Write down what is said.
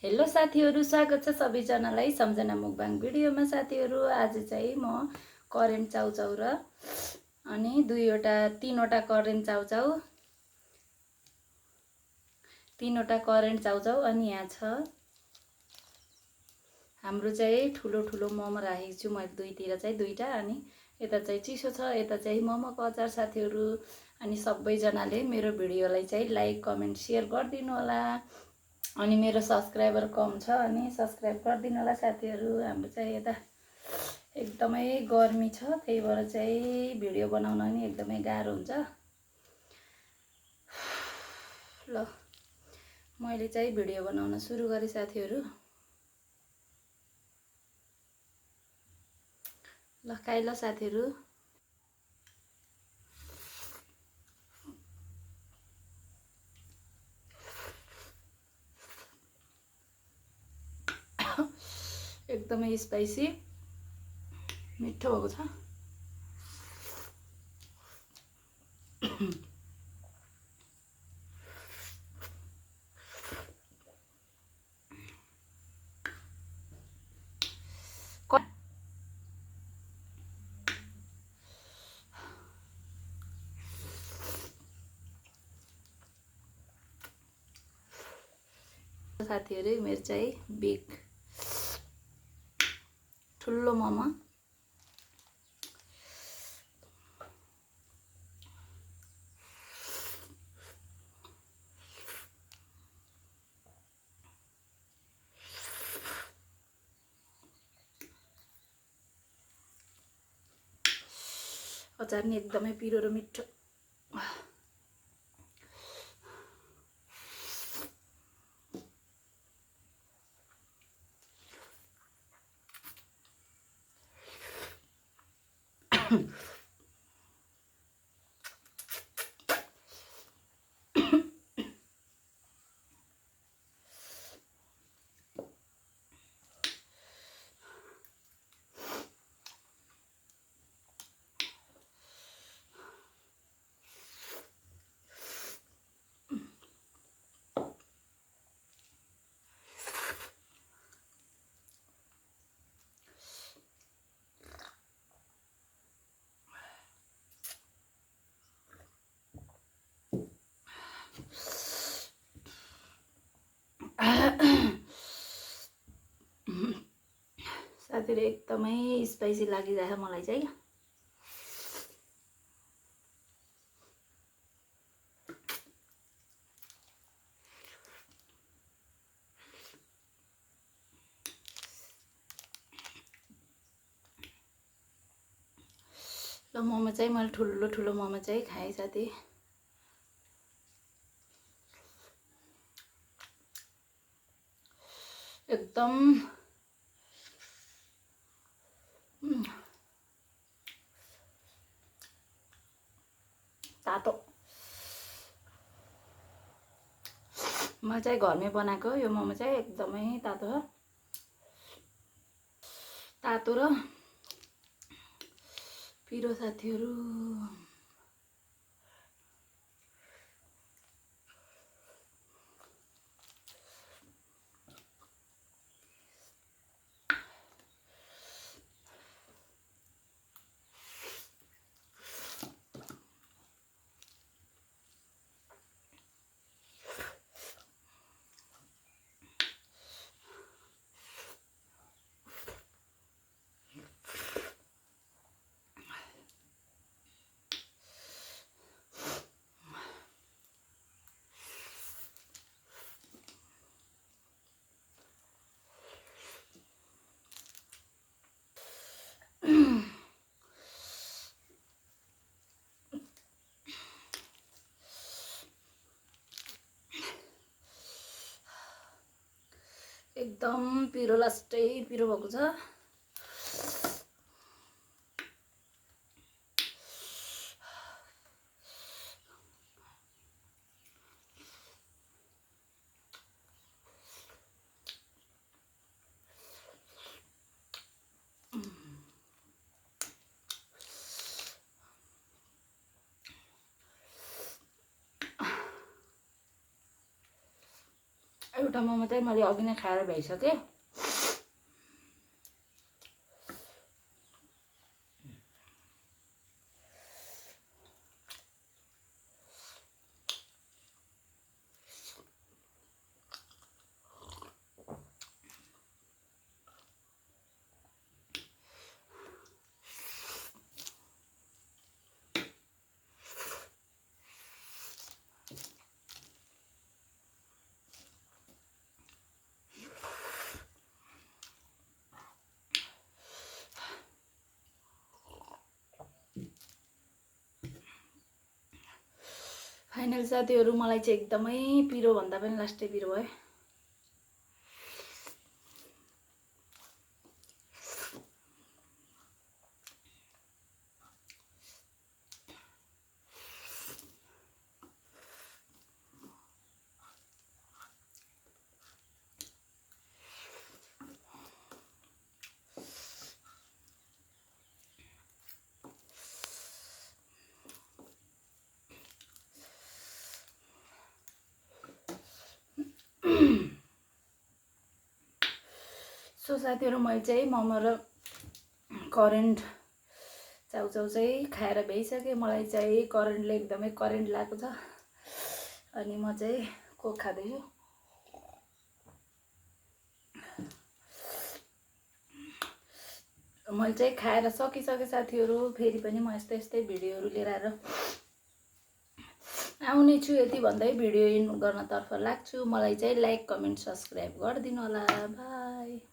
Hello साथीहरु, स्वागत छ सबैजनालाई सम्झना मुकबाङ भिडियोमा। साथीहरु, आज चाहिँ म करेन्ट चाउचाउ र अनि तीनवटा करेन्ट चाउचाउ अनि यहाँ छ हाम्रो चाहिँ ठुलो ठुलो मोमो राखेको छु मैले दुईतिर चाहिँ दुईटा। अनि यता चाहिँ चिसो छ, यता चाहिँ मोमोको अचार। साथीहरु, अनि सबैजनाले मेरो भिडियोलाई चाहिँ लाइक कमेन्ट शेयर गरिदिनु होला। अनि मेरो सब्सक्राइबर कम छ, अनि सब्सक्राइब गरिदिनु होला साथीहरु। हाम्रो चाहिँ यता एकदमै गर्मी छ, त्यही भएर चाहिँ भिडियो बनाउन नि एकदमै गाह्रो हुन्छ। ल मैले चाहिँ भिडियो बनाउन सुरु गरे साथीहरु। ल खाइ ल साथीहरु। एकदमै स्पाइसी मिठो भएको छ। साथीहरु, मेरो चाहिँ बिग ठुलो मोमो। अचार नि एकदमै पिरो र मिठो। साथीहरु, एकदमै स्पाइसी लागिरहेछ मलाई चाहिँ। ल मोमो चाहिँ मैले ठुलो ठुलो मोमो चाहिँ खाएँ साथी। एकदम तातो। म चाहिँ घरमै बनाएको यो मोमो चाहिँ एकदमै तातो छ, तातो र पिरो साथीहरु। एकदम पिरो, लास्टै पिरो भएको छ। एउटा मोमो चाहिँ मैले अघि नै खाएर भइसकेँ। फाइनल साथीहरू मलाई चाहिँ एकदमै पिरो भन्दा पनि लास्टै पिरो भयो। सो साथीहरू मैले चाहिँ मोमो र करेन्ट चाउचाउ चाहिँ खाएर भइसकेँ। मलाई चाहिँ करेन्टले एकदमै करेन्ट लागेको छ अनि म चाहिँ कोक खाँदैछु। मैले चाहिँ खाएर सकिसकेँ साथीहरू। फेरि पनि म यस्तै यस्तै भिडियोहरू लिएर आएर आउने छु। यति भन्दै भिडियो एन्ड गर्नतर्फ लाग्छु। मलाई चाहिँ लाइक कमेन्ट सब्सक्राइब गरिदिनु होला। बाई।